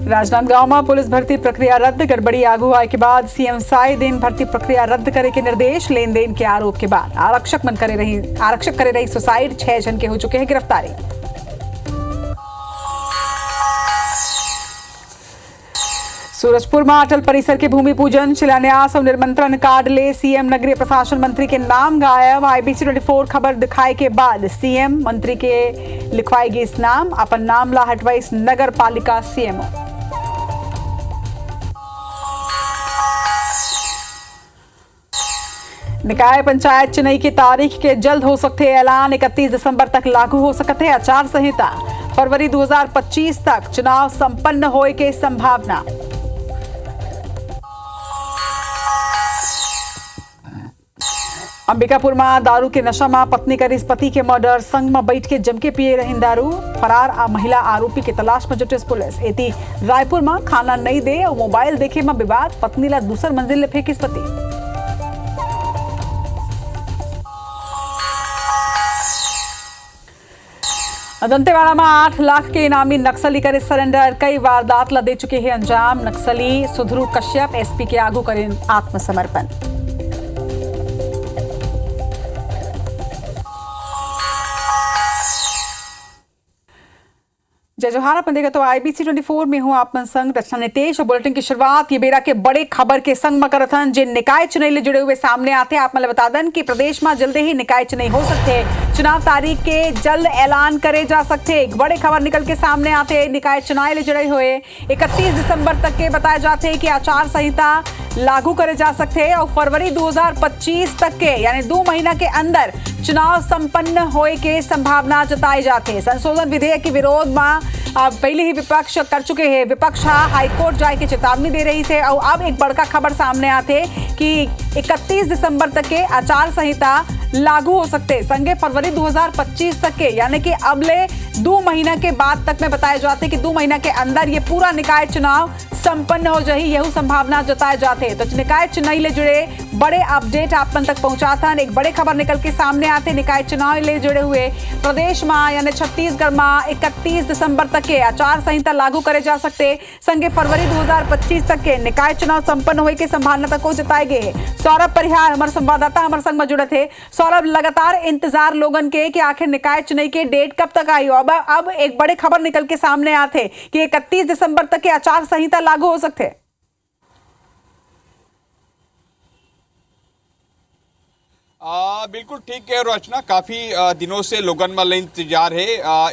राजनांदगांव में पुलिस भर्ती प्रक्रिया रद्द, गड़बड़ी आगू आए के बाद सीएम साय दिन भर्ती प्रक्रिया रद्द करे के निर्देश। लेन देन के आरोप के बाद आरक्षक करे रही सुसाइड, 6 जन के हो चुके हैं गिरफ्तारी। सूरजपुर में अटल परिसर के भूमि पूजन, शिलान्यास और निमंत्रण कार्ड ले सीएम, नगरीय प्रशासन मंत्री के नाम गायब। IBC 24 खबर दिखाए के बाद सीएम मंत्री के लिखवाएगी इस नाम, अपन नाम ला हटवाई नगर पालिका सीएमओ। निकाय पंचायत चुनाव की तारीख के जल्द हो सकते ऐलान, 31 दिसंबर तक लागू हो सकते हैं आचार संहिता। फरवरी 2025 तक चुनाव संपन्न होए के संभावना। अंबिकापुर में दारू के नशा में पत्नी करी पति के मर्डर, संग में बैठ के जम के पिए रही दारू। फरार महिला आरोपी की तलाश में जुटे पुलिस। एती रायपुर में खाना नहीं दे और मोबाइल देखे में विवाद, पत्नी ला दूसर मंजिल ले फेंकिस पति। दंतेवाड़ा में 8 लाख के इनामी नक्सली करे सरेंडर, कई वारदात ला दे चुके हैं अंजाम। नक्सली सुधरू कश्यप एसपी के आगू करें आत्मसमर्पण। जय जोहार, अपन देखा तो IBC 24 में हूं आप संग रचना नितेश। और बुलेटिन की शुरुआत ये बेरा के बड़े खबर के संग में करथन जिन निकाय चुनाव ले जुड़े हुए सामने आते हैं। आप मतलब बता दें कि प्रदेश में जल्द ही निकाय चुनाव हो सकते हैं, चुनाव तारीख के जल्द ऐलान करे जा सकते हैं। एक बड़े खबर निकल के सामने आते हैं, निकाय चुनाव ले जुड़े हुए 31 दिसंबर तक के बताए जाते हैं कि आचार संहिता लागू करे जा सकते हैं और फरवरी 2025 तक के यानी 2 महीना के अंदर चुनाव संपन्न होए के संभावना जताई जाती है। संशोधन विधेयक के विरोध में पहले ही विपक्ष कर चुके हैं। विपक्ष हाईकोर्ट जाए की चेतावनी दे रही थे और अब एक बड़का खबर सामने आते कि 31 दिसंबर तक के आचार संहिता लागू हो सकते, संगे फरवरी 2025 तक के यानी कि अगले 2 महीना के बाद तक में बताए जाते कि 2 महीना के अंदर ये पूरा निकाय चुनाव संपन्न हो जाए, यही संभावना जताए जाते। तो निकाय चुनाव ले जुड़े बड़े अपडेट आप तक पहुंचाता। एक बड़े खबर निकल के सामने आते, निकाय चुनाव ले जुड़े हुए प्रदेश में यानी छत्तीसगढ़ में 31 दिसंबर तक के आचार संहिता लागू करे जा सकते, संगे फरवरी 2025 तक के निकाय चुनाव संपन्न होने की संभावना तक को जताए गए। सौरभ परिहार हमारे संवाददाता हमारे संग में जुड़े थे। सौरभ, लगातार इंतजार लोगन के कि आखिर निकाय चुनाव के डेट कब तक आई हो। अब एक बड़े खबर निकल के सामने आते कि 31 दिसंबर तक के आचार संहिता लागू हो सकते। बिल्कुल ठीक है रचना, काफी दिनों से लोगन में इंतजार है।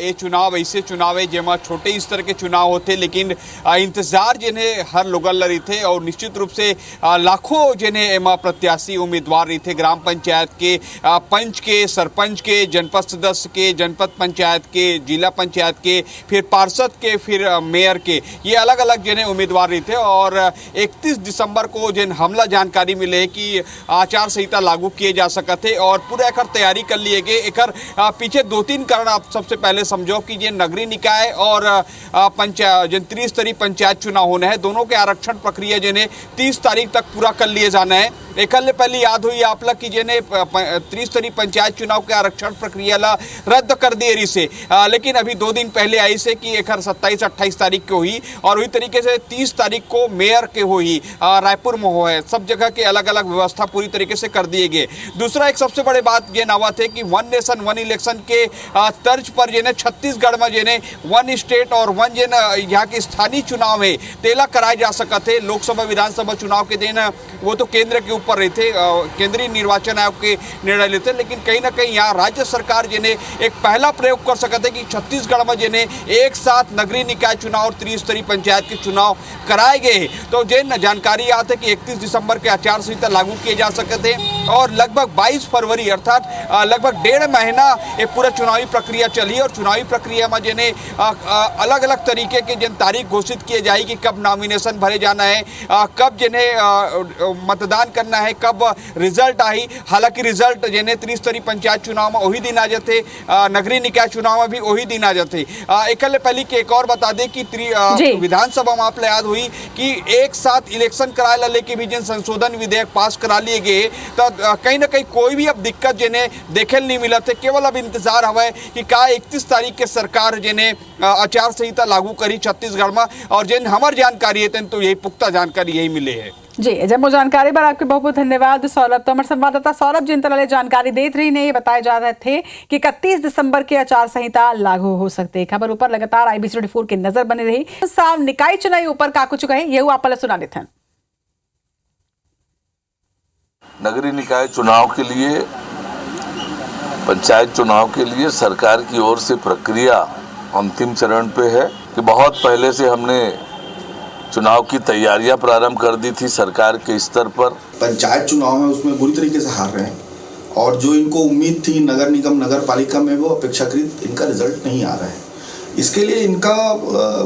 ये चुनाव ऐसे चुनाव है जेमा छोटे स्तर के चुनाव होते, लेकिन इंतजार जिन्हें हर लोगन रही थे और निश्चित रूप से लाखों जिन्हें एमा प्रत्याशी उम्मीदवार रही थे। ग्राम पंचायत के पंच के, सरपंच के, जनपद सदस्य के, जनपद पंचायत के, जिला पंचायत के, फिर पार्षद के, फिर मेयर के, ये अलग अलग जिन्हें उम्मीदवार रही थे। और 31 दिसंबर को जिन हमला जानकारी मिले कि आचार संहिता लागू किए जा सकते और पूरा एक तैयारी कर लिए गए। एक पीछे 2-3 कारण आप सबसे पहले समझो कि ये नगरीय निकाय और पंचायत जिन त्रिस्तरीय पंचायत चुनाव होने हैं, दोनों के आरक्षण प्रक्रिया जिन्हें 30 तारीख तक पूरा कर लिए जाना है। एक पहले याद हुई आप लोग कि जिन्हें त्रिस्तरीय पंचायत चुनाव के आरक्षण प्रक्रिया ला रद्द कर दिए रही से, लेकिन अभी 2 दिन पहले आई से कि एक 27-28 तारीख को हुई और वही तरीके से 30 तारीख को मेयर के हुई रायपुर में हो है। सब जगह के अलग अलग व्यवस्था पूरी तरीके से कर दिए गए। दूसरा एक सबसे बड़ी बात ये नवा थे कि 1 नेशन 1 इलेक्शन के तर्ज पर जिन्हें छत्तीसगढ़ में जिन्हें 1 स्टेट और 1 यहाँ के स्थानीय चुनाव है तेला कराए जा सकते। लोकसभा विधानसभा चुनाव के दिन वो तो केंद्र के ऊपर रहे थे, केंद्रीय निर्वाचन आयोग के निर्णय लेते, लेकिन कहीं ना कहीं यहाँ राज्य सरकार जिन्हें एक पहला प्रयोग कर सकते कि छत्तीसगढ़ में जिन्हें एक साथ नगरीय निकाय चुनाव और त्रिस्तरीय पंचायत के चुनाव कराए गए। तो जिन जानकारी आते कि 31 दिसंबर के आचार संहिता लागू किए जा सकते और लगभग 22 फरवरी अर्थात लगभग 1.5 महीना ये पूरा चुनावी प्रक्रिया चली और चुनावी प्रक्रिया में जिन्हें अलग अलग तरीके के जिन तारीख घोषित किए जाए कि कब नॉमिनेशन भरे जाना है, कब जिन्हें मतदान करना है, कब रिजल्ट आई। हालांकि रिजल्ट जिन्हें त्रिस्तरीय पंचायत चुनाव में वही दिन आ जाते, नगरीय निकाय चुनाव में भी वही दिन आ जाते। एक पहले की एक और बता दें कि विधानसभा में आप याद हुई कि एक साथ इलेक्शन कराए लेके भी जिन संशोधन विधेयक पास करा लिए गए, तो कहीं ना कहीं कोई भी अब दिक्कत जिन्हें देखे नहीं मिला थे। केवल अब इंतजार हवा कि का 31 तारीख के सरकार जिन्हें आचार संहिता लागू करी छत्तीसगढ़ में, और जिन हमार जानकारी है तो यही पुख्ता जानकारी यही मिले है। जी जब जानकारी पर आपके बहुत बहुत धन्यवाद सौरभ। तो हमारे संवाददाता सौरभ जिन तरह जानकारी देते रही ने बताए जा रहे थे कि 31 दिसंबर के आचार संहिता लागू हो सकते हैं। खबर ऊपर लगातार IBC 24 की नजर बनी रही। साफ निकाय चुनाव ऊपर का कुछ कहे ये आप सुना देते हैं। नगरीय निकाय चुनाव के लिए, पंचायत चुनाव के लिए सरकार की ओर से प्रक्रिया अंतिम चरण पे है कि बहुत पहले से हमने चुनाव की तैयारियां प्रारंभ कर दी थी सरकार के स्तर पर। पंचायत चुनाव है उसमें बुरी तरीके से हार रहे हैं, और जो इनको उम्मीद थी नगर निगम नगर पालिका में वो अपेक्षाकृत इनका रिजल्ट नहीं आ रहा है। इसके लिए इनका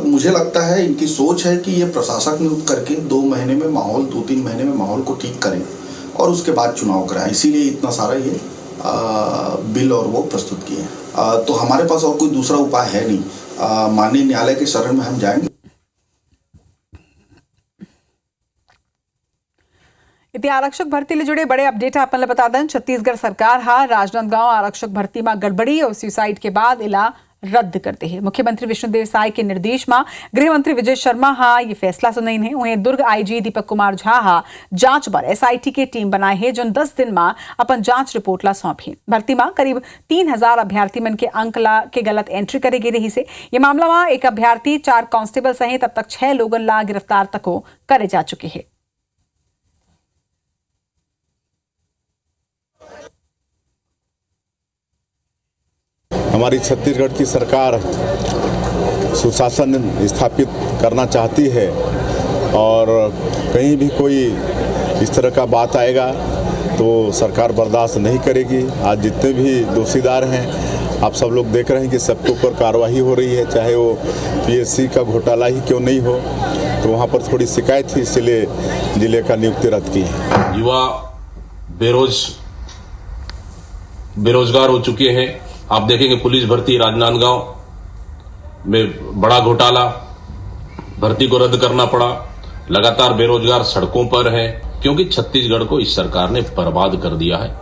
मुझे लगता है इनकी सोच है कि ये प्रशासक नियुक्त करके 2 महीने में माहौल 2-3 महीने में माहौल को ठीक करें और उसके बाद चुनाव कराएं। इसीलिए इतना सारा ये बिल और वो प्रस्तुत किए हैं। तो हमारे पास और कोई दूसरा उपाय है नहीं। माननीय न्यायालय के शरण में हम जाएंगे। इति आरक्षक भर्ती ले जुड़े बड़े अपडेट आपने बता दें। छत्तीसगढ़ सरकार हा राजनांदगांव आरक्षक भर्ती में गड़बड़ी और सुसाइड के बाद इला रद्द करते हैं। मुख्यमंत्री विष्णुदेव साय के निर्देश में गृह मंत्री विजय शर्मा हा ये फैसला सुनाई है। उन्हें दुर्ग IG दीपक कुमार झा हा जांच पर SIT के टीम बनाए है जो 10 दिन में अपन जांच रिपोर्ट ला सौंपी। भर्ती में करीब 3000 अभ्यर्थी मन के अंक ला के गलत एंट्री करे गई रही से ये मामला में एक अभ्यर्थी 4 कांस्टेबल सहित अब तक 6 लोगन ला गिरफ्तार तको करे जा चुके हैं। हमारी छत्तीसगढ़ की सरकार सुशासन स्थापित करना चाहती है और कहीं भी कोई इस तरह का बात आएगा तो सरकार बर्दाश्त नहीं करेगी। आज जितने भी दोषीदार हैं आप सब लोग देख रहे हैं कि सबके ऊपर कार्रवाई हो रही है, चाहे वो PSC का घोटाला ही क्यों नहीं हो। तो वहाँ पर थोड़ी शिकायत थी, इसलिए जिले का नियुक्ति रद्द की है। युवा बेरोजगार हो चुके हैं। आप देखेंगे पुलिस भर्ती राजनांदगांव में बड़ा घोटाला, भर्ती को रद्द करना पड़ा। लगातार बेरोजगार सड़कों पर है क्योंकि छत्तीसगढ़ को इस सरकार ने बर्बाद कर दिया है।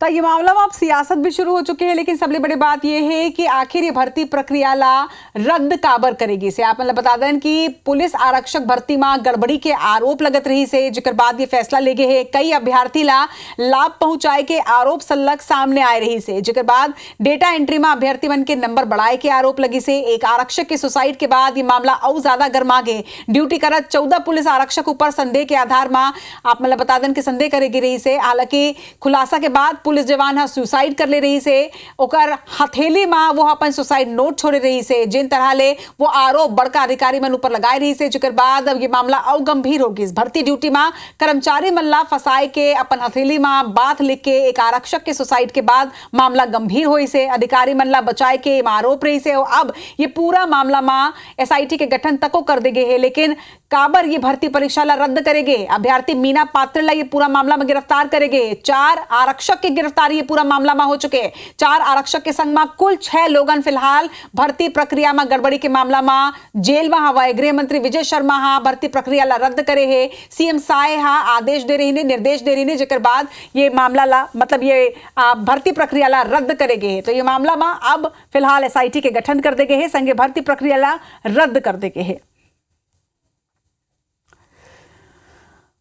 तो ये मामला में अब सियासत भी शुरू हो चुकी है, लेकिन सबसे बड़ी बात यह है कि आखिर ये भर्ती प्रक्रिया ला रद्द काबर करेगी से आप मतलब बता दें कि पुलिस आरक्षक भर्ती में गड़बड़ी के आरोप लगत रही से जिकर बाद ये फैसला ले गए है। कई अभ्यर्थी ला लाभ पहुंचाए के आरोप सल्लग सामने आए रही से जिकर बाद डेटा एंट्री में अभ्यर्थी मन के नंबर बढ़ाए के आरोप लगी से एक आरक्षक के सुसाइड के बाद ये मामला और ज्यादा गर्मा गए। ड्यूटी करत 14 पुलिस आरक्षक ऊपर संदेह के आधार में आप मतलब बता दें कि संदेह करेगी रही से। हालांकि खुलासा के बाद पुलिस जवान हा सुसाइड कर ले रही से ओकर हथेली में वो अपन सुसाइड नोट छोड़े रही से जिन तरह ले वो आरोप बड़का अधिकारी मन ऊपर लगाए रही से जिकर बाद अब ये मामला और गंभीर हो गई। भर्ती ड्यूटी में कर्मचारी मन ला फंसाए के अपन हथेली में बात लिख के एक आरक्षक के सुसाइड के बाद मामला गंभीर हुई से अधिकारी मन ला बचाए के आरोप रही से। और अब ये पूरा मामला में SIT के गठन तक कर दे गए है। लेकिन काबर ये भर्ती परीक्षा ला रद्द करेंगे। अभ्यर्थी मीना पात्र ला ये पूरा मामला में गिरफ्तार करेंगे। 4 आरक्षक की गिरफ्तारी ये पूरा मामला में हो चुके। 4 आरक्षक के संग में कुल 6 लोगन फिलहाल भर्ती प्रक्रिया में गड़बड़ी के मामला में जेल में हवाए। गृह मंत्री विजय शर्मा हा भर्ती प्रक्रिया ला रद्द करे है। CM साय हा आदेश दे रही ने, निर्देश दे रही ने जिकर बाद ये मामला ला मतलब ये भर्ती प्रक्रिया ला रद्द करेगे। तो ये मामला में अब फिलहाल SIT के गठन कर दे गए है, संगे भर्ती प्रक्रिया ला रद्द कर दे गए है।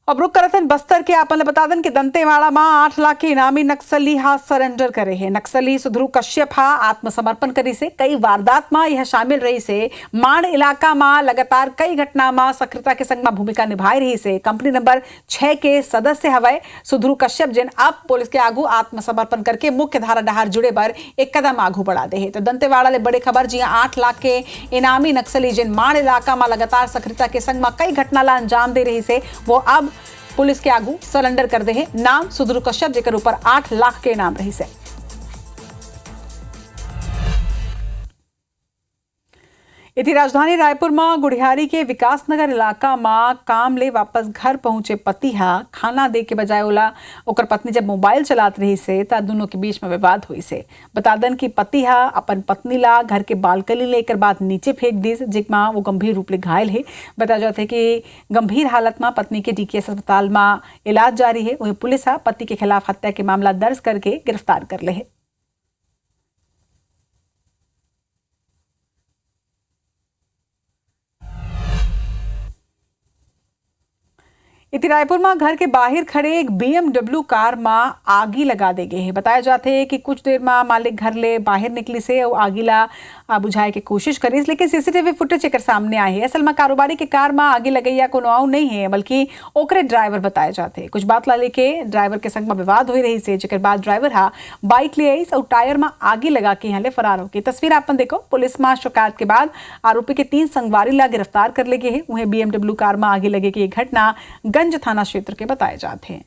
अब रुक करथन बस्तर के आपने बता दें कि दंतेवाड़ा में 8 लाख के इनामी नक्सली हा सरेंडर करे है। नक्सली सुधरू कश्यप हा आत्मसमर्पण करी से कई वारदात में यह शामिल रही से माण इलाका में लगातार कई घटना में सक्रियता के संग में भूमिका निभाई रही से कंपनी नंबर 6 के सदस्य हवय सुधरू कश्यप जिन अब पुलिस के आगू आत्मसमर्पण करके मुख्य धारा डहार जुड़े पर एक कदम आगू बढ़ा दे है। तो दंतेवाड़ा ले बड़े खबर जी 8 लाख के इनामी नक्सली जिन माण इलाका में लगातार सक्रियता के संग में कई घटना ला अंजाम दे रही से वो अब पुलिस के आगू सरेंडर कर दे है। नाम सुधरू कश्यप जेकर ऊपर 8 लाख के इनाम रही से। इति राजधानी रायपुर में गुड़ियारी के विकासनगर इलाका में काम ले वापस घर पहुंचे पति हा खाना दे के बजाय ओला ओकर पत्नी जब मोबाइल चलात रही से ता दोनों के बीच में विवाद हुई से। बता दन कि पति हा अपन पत्नी ला घर के बालकनी लेकर बाद नीचे फेंक दी, जिसमा वो गंभीर रूप ले घायल है। बता जाते कि गंभीर हालत में पत्नी के डीकेएस अस्पताल में इलाज जारी है। वही पुलिस हा पति के खिलाफ हत्या के मामला दर्ज करके गिरफ्तार कर ले है। इति रायपुर में घर के बाहर खड़े एक BMW कार में आगी लगा दे गए है। बताया जाते है कि कुछ देर में मालिक घर ले बाहर निकली से और आगी ला बुझाए की कोशिश करी, लेकिन सीसीटीवी फुटेज एक सामने आई है। असल में कारोबारी के कार में आगी लगी या कोनो आऊ नहीं है, बल्कि ओकरे ड्राइवर बताए जाते हैं। कुछ बात ला लेके ड्राइवर के संग में विवाद हो रही से, जेकर बाद ड्राइवर हा बाइक ले आई और टायर में आगी लगा के यहाँ ले फरार हो गई। तस्वीर आपन देखो। पुलिस में शिकायत के बाद आरोपी के 3 संगवारी ला गिरफ्तार कर ले गए है। वहीं BMW कार में आगी लगे की घटना गंज थाना क्षेत्र के बताए जाते हैं।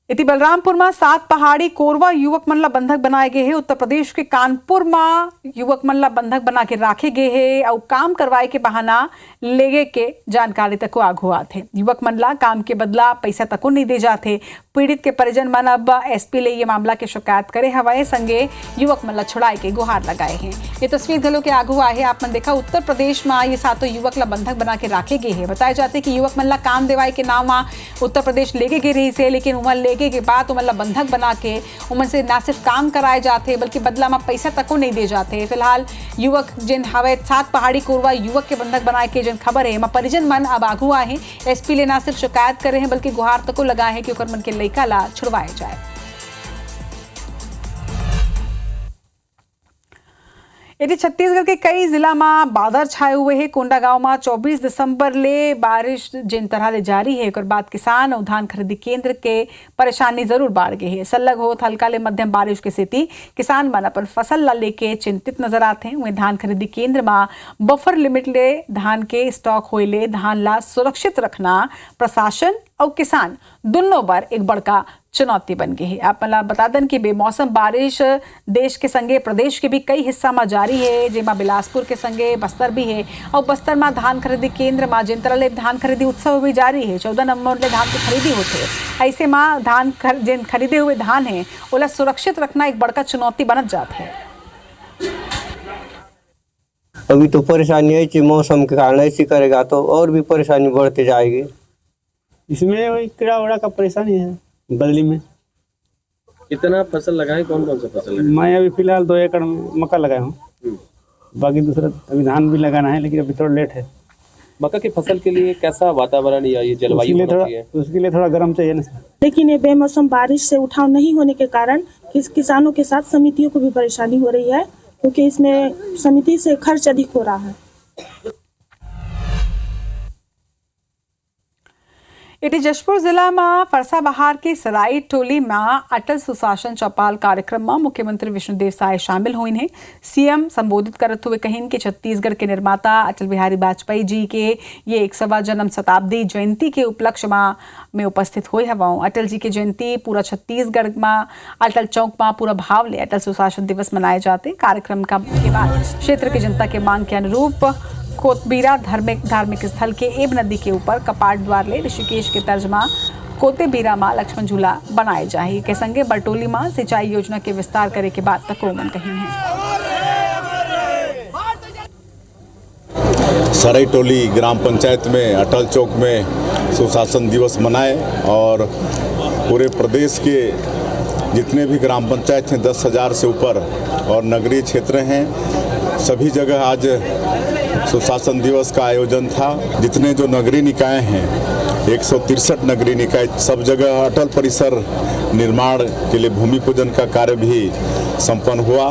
इति बलरामपुर में 7 पहाड़ी कोरवा युवक मन ला बंधक बनाए गए हैं। उत्तर प्रदेश के कानपुर में युवक मन ला बंधक बना के रखे गए हैं और काम करवाए के बहाना लेगे के जानकारी तक आगू आते। युवक मन ला काम के बदला पैसा तको नहीं दे जाते। पीड़ित के परिजन मन अब SP ले ये मामला के शिकायत करे हवाए संगे युवक मन ला छुड़ाए के गुहार लगाए हैं। ये तस्वीर घलो के आगू आए आपने देखा। उत्तर प्रदेश में ये 7 युवक ला बंधक बना के रखे गए हैं। बताए जाते कि युवक मन ला काम देवाए के नाम उत्तर प्रदेश लेके गए रही से, लेकिन उमर के बाद उमर बंधक बना के उमर से ना सिर्फ काम कराए जाते बल्कि बदला में पैसा तक नहीं दे जाते। फिलहाल युवक जिन हवे 7 पहाड़ी कोरवा युवक के बंधक बनाए के जिन खबर है परिजन मन अब आगू आए हैं। SP ले ना सिर्फ शिकायत करे हैं बल्कि गुहार तक लगाए हैं कि ओकर मन के लइका ला छुड़वाए जाए। यदि छत्तीसगढ़ के कई जिला में बादल छाए हुए हैं। कोंडागांव में 24 दिसंबर ले बारिश जिन तरह ले जारी है, एक बाद किसान और धान खरीदी केंद्र के परेशानी जरूर बढ़ गई है। सलग हो हल्का ले मध्यम बारिश के स्थिति किसान मन अपन फसल ला लेके चिंतित नजर आते हैं। वहीं धान खरीदी केंद्र में बफर लिमिट ले धान के स्टॉक होए ले धान ला सुरक्षित रखना प्रशासन और किसान दोनों बार एक बड़का चुनौती बन गई है। आप बता दें कि बेमौसम बारिश देश के संगे प्रदेश के भी कई हिस्सा में जारी है, जेमा बिलासपुर के संगे बस्तर भी है। और बस्तर में धान खरीदी केंद्र में जिन तरह धान खरीदी उत्सव भी जारी है। 14 नवंबर ले धान की खरीदी होते। ऐसे में धान जिन खरीदे हुए धान है ओला सुरक्षित रखना एक बड़का चुनौती बनत जाता है। अभी तो परेशानी है, मौसम के कारण ऐसी करेगा तो और भी परेशानी बढ़ते जाएगी। इसमें वही कीड़ा उड़ा का परेशानी है। बदली में कितना फसल लगाए, कौन कौन सा फसल लगाए? मैं अभी फिलहाल 2 एकड़ में मक्का लगाया हूँ। बाकी दूसरा अभी धान भी लगाना है, लेकिन अभी थोड़ा लेट है। मक्का की फसल के लिए कैसा वातावरण या ये जलवायु होना चाहिए? उसके लिए थोड़ा गर्म चाहिए ना। लेकिन ये बेमौसम बारिश से उठाव नहीं होने के कारण किसानों के साथ समितियों को भी परेशानी हो रही है, क्योंकि इसमें समिति से खर्च अधिक हो रहा है। इति जशपुर जिला में फरसाबहार के सराई टोली में अटल सुशासन चौपाल कार्यक्रम में मुख्यमंत्री विष्णुदेव साय शामिल हुए हैं। CM संबोधित करते हुए कहीं कि छत्तीसगढ़ के निर्माता अटल बिहारी वाजपेयी जी के ये 100वां जन्म शताब्दी जयंती के उपलक्ष्य में उपस्थित हुए हवा। अटल जी की जयंती पूरा छत्तीसगढ़ में अटल चौक में पूरा भाव ले अटल सुशासन दिवस मनाए जाते। कार्यक्रम का के बाद क्षेत्र की जनता के मांग के अनुरूप कोतबीरा धार्मिक स्थल के एब नदी के ऊपर कपाट द्वार ले ऋषिकेश के तर्जमा कोतेबीरा मां लक्ष्मण झूला बनाए जाए के संगे बरटोली मां सिंचाई योजना के विस्तार करे के बाद तक मन कहीं है। सराई टोली ग्राम पंचायत में अटल चौक में सुशासन दिवस मनाए और पूरे प्रदेश के जितने भी ग्राम पंचायत हैं 10,000 से ऊपर और नगरीय क्षेत्र हैं, सभी जगह आज सुशासन दिवस का आयोजन था। जितने जो नगरीय निकाय हैं 163 नगरीय निकाय, सब जगह अटल परिसर निर्माण के लिए भूमि पूजन का कार्य भी संपन्न हुआ।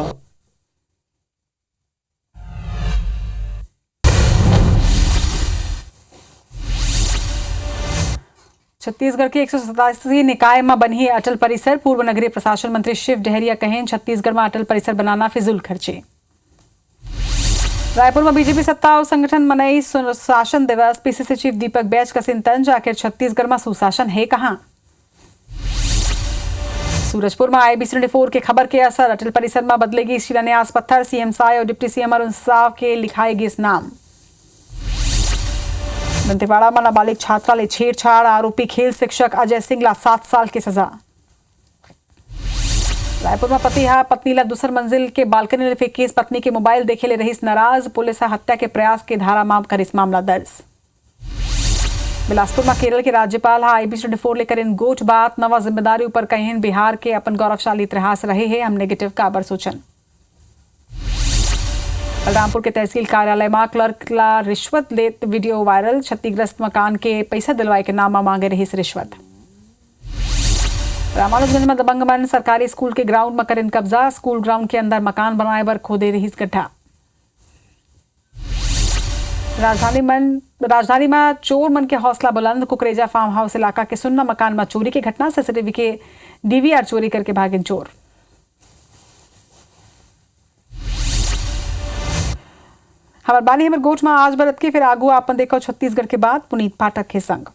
छत्तीसगढ़ के 187 निकाय में बनी है अटल परिसर। पूर्व नगरीय प्रशासन मंत्री शिव डहरिया कहें छत्तीसगढ़ में अटल परिसर बनाना फिजूल खर्चे। रायपुर में बीजेपी सत्ता और संगठन मनाई सुशासन दिवस। PCC चीफ दीपक बैज का चिंतन, आखिर छत्तीसगढ़ में सुशासन है कहां। सूरजपुर में IBC 24 के खबर के असर अटल परिसर में बदलेगी शिलान्यास पत्थर। सीएम साय और डिप्टी सीएम अरुण साव के लिखाएगी इस नाम। दंतेवाड़ा में नाबालिग छात्रा ले छेड़छाड़, आरोपी खेल शिक्षक अजय सिंगला 7 साल की सजा। रायपुर में पति पत्नी ला दूसर मंजिल के बालकनी में फेंकीस, पत्नी के मोबाइल देखे ले रहीस नाराज, पुलिस हत्या के प्रयास के धारा में करिस मामला दर्ज। बिलासपुर में केरल के राज्यपाल IBC 24 लेकर इन गोठ बात, नवा जिम्मेदारी ऊपर कहीं बिहार के अपन गौरवशाली इतिहास रहे हैं, हम नेगेटिव काबर सूचन। बलरामपुर के तहसील कार्यालय में क्लर्क ला रिश्वत लेत वीडियो वायरल, क्षतिग्रस्त मकान के पैसा दिलवाए के नाम मांगे रही रिश्वत। रामानुजगंज में दबंग मन सरकारी स्कूल के ग्राउंड में करें कब्जा, स्कूल ग्राउंड के अंदर मकान बनाए पर खोदे रही गड्ढा। राजधानी में चोर मन के हौसला बुलंद, कुकरेजा फार्म हाउस इलाका के सुन्ना मकान में चोरी की घटना, CCTV के DVR चोरी करके भागे चोर। हमार बानी हमर गोठ में आज बरत के फिर आगू आपन देखो छत्तीसगढ़ के बाद पुनीत पाठक के संग।